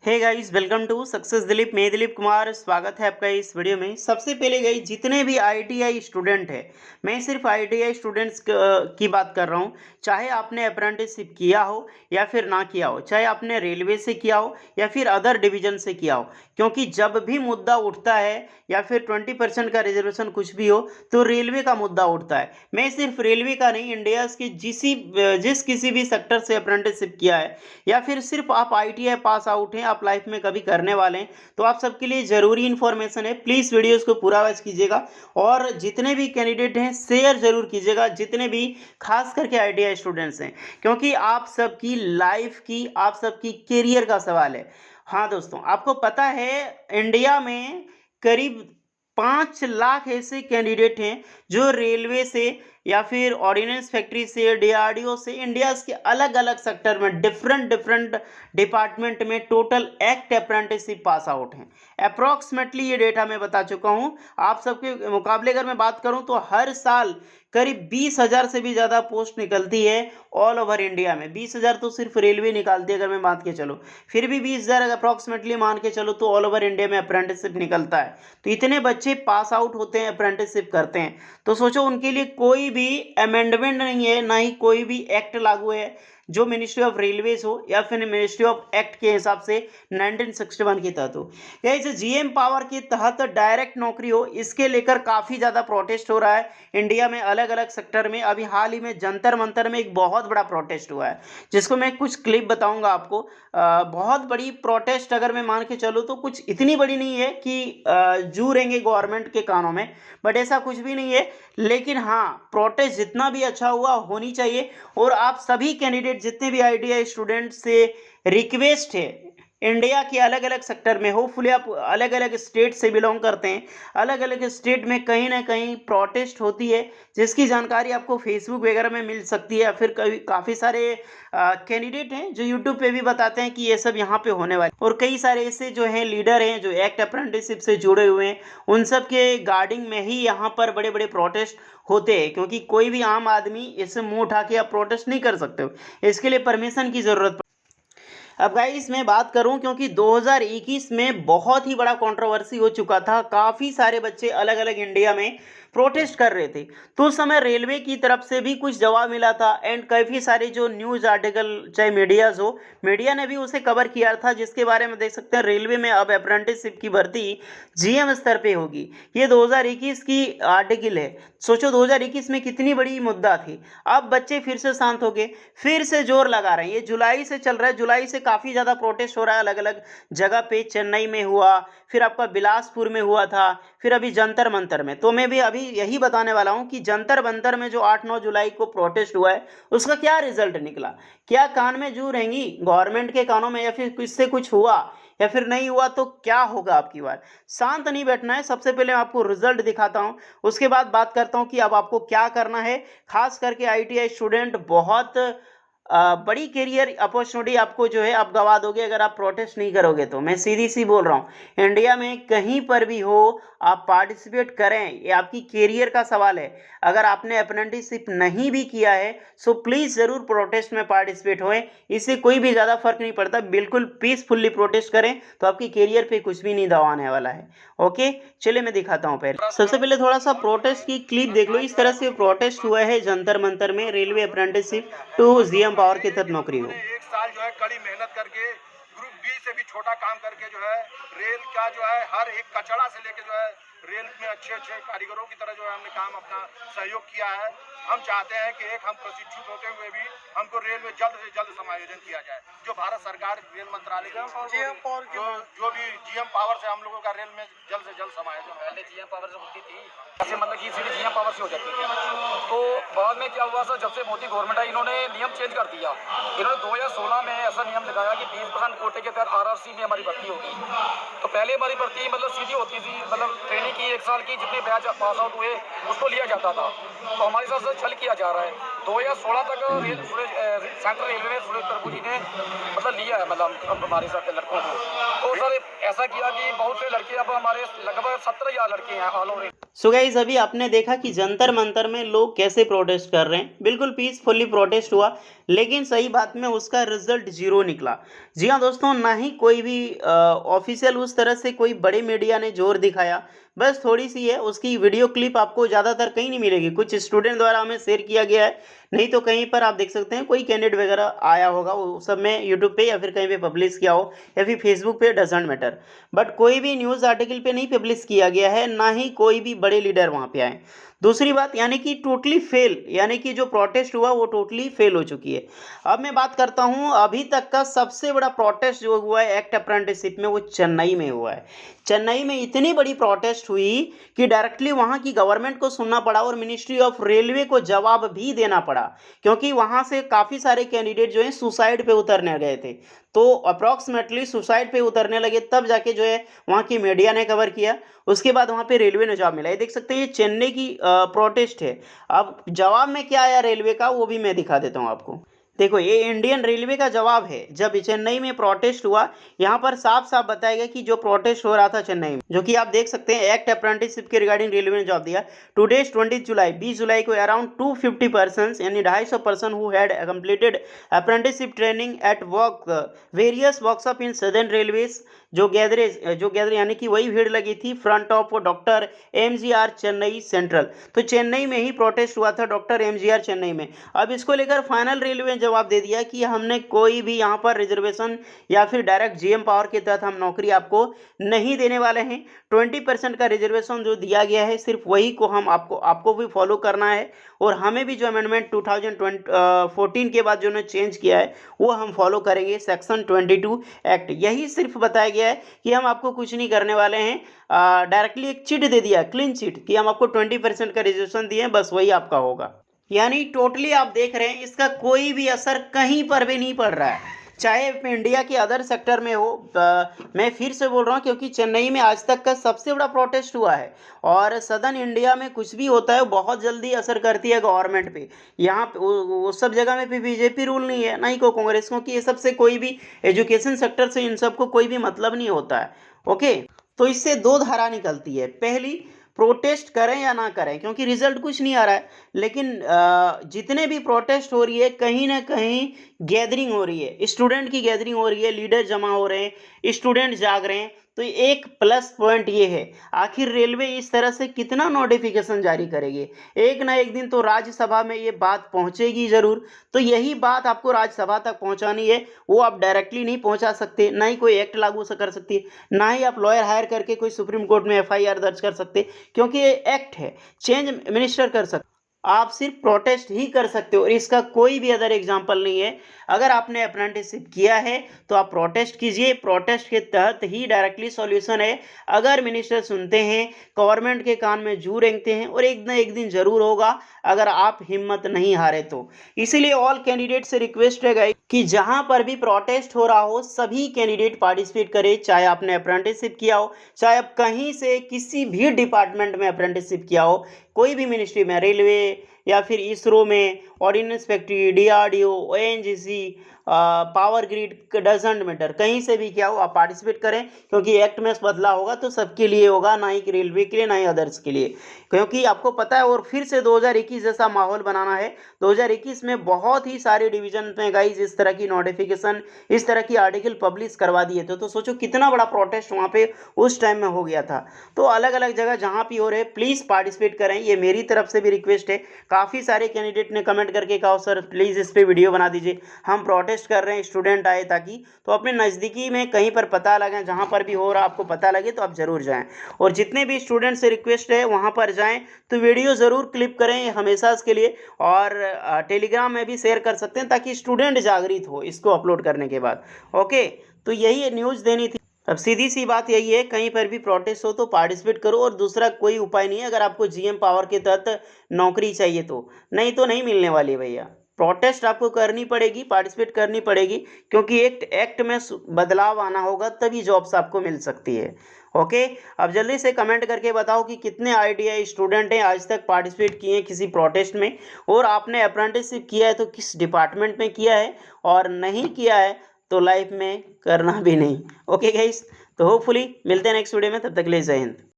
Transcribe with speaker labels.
Speaker 1: Hey guys, welcome to success Dilip. मैं दिलीप कुमार, स्वागत है आपका इस वीडियो में। सबसे पहले गाइस, जितने भी आईटीआई स्टूडेंट है, मैं सिर्फ आईटीआई स्टूडेंट्स की बात कर रहा हूँ। चाहे आपने अप्रेंटिसशिप किया हो या फिर ना किया हो, चाहे आपने रेलवे से किया हो या फिर अदर डिवीजन से किया हो, क्योंकि जब भी मुद्दा उठता है या फिर 20% का रिजर्वेशन कुछ भी हो तो रेलवे का मुद्दा उठता है। मैं सिर्फ रेलवे का नहीं, इंडिया के जिस किसी भी सेक्टर से अप्रेंटिसशिप किया है या फिर सिर्फ आप आईटीआई पास आउट हैं, आप लाइफ में कभी करने वाले हैं, तो आप सबके लिए ज़रूरी इन्फॉर्मेशन है। प्लीज़ वीडियोस को पूरा वॉच कीजिएगा और जितने भी कैंडिडेट हैं शेयर ज़रूर कीजिएगा, जितने भी खास करके आईटीआई स्टूडेंट्स हैं, क्योंकि आप सबकी लाइफ की, आप सबकी करियर का सवाल है। हाँ दोस्तों, आपको पता है इंडिया में करीब 5 लाख ऐसे कैंडिडेट हैं जो रेलवे से या फिर ऑर्डिनेंस फैक्ट्री से, डीआरडीओ से, इंडिया के अलग अलग सेक्टर में डिफरेंट डिफरेंट डिपार्टमेंट में total act apprenticeship pass out हैं। अप्रॉक्सीमेटली ये डेटा मैं बता चुका हूँ। आप सबके मुकाबले अगर मैं बात करूँ तो हर साल करीब 20,000 से भी ज़्यादा पोस्ट निकलती है ऑल ओवर इंडिया में। 20,000 तो सिर्फ रेलवे निकालती है अगर मैं मान के चलूँ, फिर भी 20,000 अप्रॉक्सीमेटली मान के चलो तो ऑल ओवर इंडिया में अप्रेंटिसशिप निकलता है। तो इतने बच्चे पास आउट होते हैं, अप्रेंटिसशिप करते हैं, तो सोचो उनके लिए कोई भी अमेंडमेंट नहीं है, ना ही कोई भी एक्ट लागू है जो मिनिस्ट्री ऑफ रेलवेज हो या फिर मिनिस्ट्री ऑफ एक्ट के हिसाब से 1961 के तहत हो या इसे जीएम पावर के तहत डायरेक्ट नौकरी हो। इसके लेकर काफ़ी ज़्यादा प्रोटेस्ट हो रहा है इंडिया में अलग अलग सेक्टर में। अभी हाल ही में जंतर मंतर में एक बहुत बड़ा प्रोटेस्ट हुआ है, जिसको मैं कुछ क्लिप बताऊंगा आपको। बहुत बड़ी प्रोटेस्ट अगर मैं मान के चलूँ तो कुछ इतनी बड़ी नहीं है कि जू रहेंगे गवर्नमेंट के कानों में, बट ऐसा कुछ भी नहीं है। लेकिन हाँ, प्रोटेस्ट जितना भी अच्छा हुआ होनी चाहिए। और आप सभी कैंडिडेट जितने भी आईटीआई स्टूडेंट से रिक्वेस्ट है, इंडिया के अलग अलग सेक्टर में, होपफुली आप अलग अलग स्टेट से बिलोंग करते हैं, अलग अलग स्टेट में कहीं ना कहीं प्रोटेस्ट होती है, जिसकी जानकारी आपको फेसबुक वगैरह में मिल सकती है, या फिर काफ़ी सारे कैंडिडेट हैं जो यूट्यूब पे भी बताते हैं कि ये सब यहाँ पे होने वाले। और कई सारे ऐसे जो हैं लीडर हैं जो एक्ट अप्रेंटिसशिप से जुड़े हुए हैं, उन सब के गार्डिंग में ही यहाँ पर बड़े बड़े प्रोटेस्ट होते हैं, क्योंकि कोई भी आम आदमी इससे मुंह उठा के आप प्रोटेस्ट नहीं कर सकते हो, इसके लिए परमिशन की ज़रूरत। अब गाइस मैं बात करूं, क्योंकि 2021 में बहुत ही बड़ा कंट्रोवर्सी हो चुका था, काफ़ी सारे बच्चे अलग अलग इंडिया में प्रोटेस्ट कर रहे थे, तो उस समय रेलवे की तरफ से भी कुछ जवाब मिला था। एंड काफ़ी सारे जो न्यूज़ आर्टिकल, चाहे मीडियाज़ हो, मीडिया ने भी उसे कवर किया था, जिसके बारे में देख सकते हैं रेलवे में अब अप्रेंटिसशिप की भर्ती जीएम स्तर पे होगी। ये 2021 की आर्टिकल है। सोचो 2021 में कितनी बड़ी मुद्दा थी। अब बच्चे फिर से शांत हो गए, फिर से जोर लगा रहे हैं। ये जुलाई से चल रहा है, जुलाई से काफ़ी ज़्यादा प्रोटेस्ट हो रहा है अलग अलग जगह पे। चेन्नई में हुआ, फिर आपका बिलासपुर में हुआ था, फिर अभी जंतर मंतर में। तो मैं भी अभी यही बताने वाला हूँ कि जंतर मंतर में जो 8-9 जुलाई को प्रोटेस्ट हुआ है, उसका क्या रिजल्ट निकला, क्या कान में जू रहेंगी गवर्नमेंट के कानों में, या फिर इससे कुछ हुआ या फिर नहीं हुआ, तो क्या होगा आपकी बार। शांत नहीं बैठना है, सबसे पहले मैं आपको रिजल्ट दिखाता हूँ, उसके बाद बात करता हूँ कि अब आपको क्या करना है। खास करके आईटीआई स्टूडेंट, बहुत बड़ी करियर अपॉर्चुनिटी आपको जो है आप गवा दोगे अगर आप प्रोटेस्ट नहीं करोगे। तो मैं सीधी सी बोल रहा हूँ, इंडिया में कहीं पर भी हो आप पार्टिसिपेट करें, ये आपकी करियर का सवाल है। अगर आपने अप्रेंटिसशिप नहीं भी किया है सो प्लीज़ ज़रूर प्रोटेस्ट में पार्टिसिपेट होएं, इससे कोई भी ज़्यादा फर्क नहीं पड़ता। बिल्कुल पीसफुल्ली प्रोटेस्ट करें तो आपकी करियर पे कुछ भी नहीं दबाने वाला है। ओके, चलिए मैं दिखाता हूँ। पहले सबसे पहले थोड़ा सा प्रोटेस्ट की क्लिप देख लो। इस तरह से प्रोटेस्ट हुआ है जंतर मंतर में, railway apprenticeship to GM power की तरफ नौकरी हो।
Speaker 2: एक साल जो है कड़ी मेहनत करके, ग्रुप बी से भी छोटा काम करके जो है रेल का जो है हर एक कचड़ा से लेके जो है रेल में अच्छे अच्छे कारीगरों की तरह जो है हमने काम अपना सहयोग किया है। हम चाहते हैं कि एक हम प्रशिक्षित होते हुए भी हमको रेल में जल्द से जल्द समायोजन किया जाए। जो भारत सरकार रेल मंत्रालय जो भी जीएम पावर से हम लोगों का रेल में जल्द से जल्द समायोजन। पहले जीएम पावर से होती थी, ऐसे मतलब कि सीधी जीएम पावर से हो जाती थी। तो बाद में क्या हुआ सर, जब से मोदी गवर्नमेंट आई इन्होंने नियम चेंज कर दिया। इन्होंने 2016 में ऐसा नियम लगाया कि 20% कोटे के तहत आरआरसी में हमारी भर्ती होगी। तो पहले हमारी भर्ती मतलब सीधी होती थी, मतलब ट्रेनिंग की 1 साल की, जितने बैच पास आउट हुए उसको लिया जाता था। तो हमारे साथ से छल किया जा रहा है। 2016 तक सेंट्रल रेलवे में सुरेश प्रभु जी ने मतलब लिया है, मतलब हमारे साथ के लड़कों को। तो सर ऐसा किया कि बहुत से लड़के, अब हमारे लगभग 17,000 लड़के हैं ऑल ओवर।
Speaker 1: सो गाइस अभी आपने देखा कि जंतर मंतर में लोग कैसे प्रोटेस्ट कर रहे हैं, बिल्कुल पीसफुली प्रोटेस्ट हुआ, लेकिन सही बात में उसका रिजल्ट जीरो निकला। जी हाँ दोस्तों, ना ही कोई भी ऑफिशियल उस तरह से कोई बड़े मीडिया ने जोर दिखाया, बस थोड़ी सी है उसकी वीडियो क्लिप आपको ज़्यादातर कहीं नहीं मिलेगी, कुछ स्टूडेंट द्वारा हमें शेयर किया गया है, नहीं तो कहीं पर आप देख सकते हैं कोई कैंडिडेट वगैरह आया होगा, वो सब में यूट्यूब पे या फिर कहीं पे पब्लिश किया हो या फिर फेसबुक पे, डजेंट मैटर, बट कोई भी न्यूज़ आर्टिकल पे नहीं पब्लिश किया गया है, ना ही कोई भी बड़े लीडर वहाँ पे आए। दूसरी बात यानी कि टोटली फेल, यानी कि जो प्रोटेस्ट हुआ वो टोटली फेल हो चुकी है। अब मैं बात करता हूँ अभी तक का सबसे बड़ा प्रोटेस्ट जो हुआ है एक्ट अप्रेंटिसशिप में, वो चेन्नई में हुआ है। चेन्नई में इतनी बड़ी प्रोटेस्ट हुई कि डायरेक्टली वहाँ की गवर्नमेंट को सुनना पड़ा और मिनिस्ट्री ऑफ रेलवे को जवाब भी देना पड़ा, क्योंकि वहाँ से काफ़ी सारे कैंडिडेट जो हैं सुसाइड पे उतरने गए थे, तो अप्रॉक्सीमेटली सुसाइड पे उतरने लगे, तब जाके जो है वहाँ की मीडिया ने कवर किया, उसके बाद वहाँ पे रेलवे ने जवाब मिला। ये देख सकते हैं, ये चेन्नई की प्रोटेस्ट है। अब जवाब में क्या आया रेलवे का वो भी मैं दिखा देता हूँ आपको। देखो ये इंडियन रेलवे का जवाब है, जब चेन्नई में प्रोटेस्ट हुआ, यहाँ पर साफ साफ बताया गया कि जो प्रोटेस्ट हो रहा था चेन्नई में, जो कि आप देख सकते हैं एक्ट अप्रेंटिसशिप के रिगार्डिंग रेलवे ने जवाब दिया। टुडेज 20 जुलाई 20 जुलाई को अराउंड 250 पर्सन यानी 250 person who had completed apprenticeship training at work various workshop in southern railways, जो गैदर यानी कि वही भीड़ लगी थी front of doctor MGR Chennai central. तो चेन्नई में ही प्रोटेस्ट हुआ था डॉक्टर एमजीआर चेन्नई में। अब इसको लेकर फाइनल रेलवे ने जवाब दे दिया कि हमने कोई भी यहाँ पर रिजर्वेशन या फिर डायरेक्ट जीएम पावर के तहत हम नौकरी आपको नहीं देने वाले हैं। 20% का रिजर्वेशन जो दिया गया है सिर्फ वही को हम आपको भी फॉलो करना है, और हमें भी जो अमेंडमेंट 2014 के बाद जो उन्होंने चेंज किया है वो हम फॉलो करेंगे, सेक्शन 22 एक्ट। यही सिर्फ बताया गया है कि हम आपको कुछ नहीं करने वाले हैं। डायरेक्टली एक चिट दे दिया, क्लीन चिट, कि हम आपको 20% का रिजर्वेशन दिए, बस वही आपका होगा। यानी टोटली आप देख रहे हैं इसका कोई भी असर कहीं पर भी नहीं पड़ रहा है, चाहे इंडिया के अदर सेक्टर में हो। मैं फिर से बोल रहा हूँ क्योंकि चेन्नई में आज तक का सबसे बड़ा प्रोटेस्ट हुआ है, और सदर्न इंडिया में कुछ भी होता है वो बहुत जल्दी असर करती है गवर्नमेंट पे। यहाँ पे वो सब जगह में भी बीजेपी रूल नहीं है, ना ही को कांग्रेस, क्योंकि ये सबसे कोई भी एजुकेशन सेक्टर से इन सबको कोई भी मतलब नहीं होता है। ओके, तो इससे दो धारा निकलती है, पहली प्रोटेस्ट करें या ना करें क्योंकि रिजल्ट कुछ नहीं आ रहा है, लेकिन जितने भी प्रोटेस्ट हो रही है कहीं ना कहीं गैदरिंग हो रही है, स्टूडेंट की गैदरिंग हो रही है, लीडर जमा हो रहे हैं, स्टूडेंट जाग रहे हैं। तो एक प्लस पॉइंट ये है, आखिर रेलवे इस तरह से कितना नोटिफिकेशन जारी करेगी, एक ना एक दिन तो राज्यसभा में ये बात पहुंचेगी जरूर। तो यही बात आपको राज्यसभा तक पहुंचानी है, वो आप डायरेक्टली नहीं पहुंचा सकते, ना ही कोई एक्ट लागू कर सकती है, ना ही आप लॉयर हायर करके कोई सुप्रीम कोर्ट में एफआईआर दर्ज कर सकते, क्योंकि ये एक्ट है, चेंज मिनिस्टर कर सकते, आप सिर्फ प्रोटेस्ट ही कर सकते हो, और इसका कोई भी अदर एग्जाम्पल नहीं है। अगर आपने अप्रेंटिसशिप किया है तो आप प्रोटेस्ट कीजिए, प्रोटेस्ट के तहत ही डायरेक्टली सॉल्यूशन है। अगर मिनिस्टर सुनते हैं, गवर्नमेंट के कान में जू रेंगते हैं, और एक न एक दिन जरूर होगा अगर आप हिम्मत नहीं हारे तो। इसीलिए ऑल कैंडिडेट से रिक्वेस्ट है गाइस कि जहां पर भी प्रोटेस्ट हो रहा हो सभी कैंडिडेट पार्टिसिपेट करें, चाहे आपने अप्रेंटिसशिप किया हो, चाहे आप कहीं से किसी भी डिपार्टमेंट में अप्रेंटिसशिप किया हो, कोई भी मिनिस्ट्री में, रेलवे या फिर इसरो में, ordnance factory, DRDO, ONGC, power grid, doesn't matter, कहीं से भी क्या हो आप पार्टिसिपेट करें, क्योंकि एक्ट में बदला होगा तो सबके लिए होगा, ना ही रेलवे के लिए ना ही अदर्स के लिए, क्योंकि आपको पता है। और फिर से 2021 जैसा माहौल बनाना है। 2021 में बहुत ही सारे डिवीजन में गाइज इस तरह की नोटिफिकेशन, इस तरह की आर्टिकल पब्लिश करवा दिए थे, तो सोचो कितना बड़ा प्रोटेस्ट वहाँ पे उस टाइम में हो गया था। तो अलग अलग जगह जहाँ भी हो रहे प्लीज़ पार्टिसिपेट करें, ये मेरी तरफ से भी रिक्वेस्ट है। काफ़ी सारे कैंडिडेट ने कमेंट करके कहा सर प्लीज़ इस पर वीडियो बना दीजिए, हम प्रोटेस्ट कर रहे हैं, स्टूडेंट आए, ताकि तो अपने नज़दीकी में कहीं पर पता लगे, जहाँ पर भी हो रहा आपको पता लगे तो आप ज़रूर जाएं। और जितने भी स्टूडेंट से रिक्वेस्ट है वहाँ पर जाएं, तो वीडियो ज़रूर क्लिप करें हमेशा के लिए, और टेलीग्राम में भी शेयर कर सकते हैं ताकि स्टूडेंट जागृत हो इसको अपलोड करने के बाद। ओके, तो यही न्यूज़ देनी थी। अब सीधी सी बात यही है, कहीं पर भी प्रोटेस्ट हो तो पार्टिसिपेट करो, और दूसरा कोई उपाय नहीं है अगर आपको जीएम पावर के तहत नौकरी चाहिए तो, नहीं तो नहीं मिलने वाली भैया। प्रोटेस्ट आपको करनी पड़ेगी, पार्टिसिपेट करनी पड़ेगी, क्योंकि एक्ट में बदलाव आना होगा तभी जॉब्स आपको मिल सकती है। ओके, अब जल्दी से कमेंट करके बताओ कि कितने आईटीआई स्टूडेंट हैं आज तक पार्टिसिपेट किए हैं किसी प्रोटेस्ट में, और आपने अप्रेंटिसशिप किया है तो किस डिपार्टमेंट में किया है, और नहीं किया है तो लाइफ में करना भी नहीं। ओके गाइस, तो होपफुली मिलते हैं नेक्स्ट वीडियो में, तब तक के लिए जय हिंद।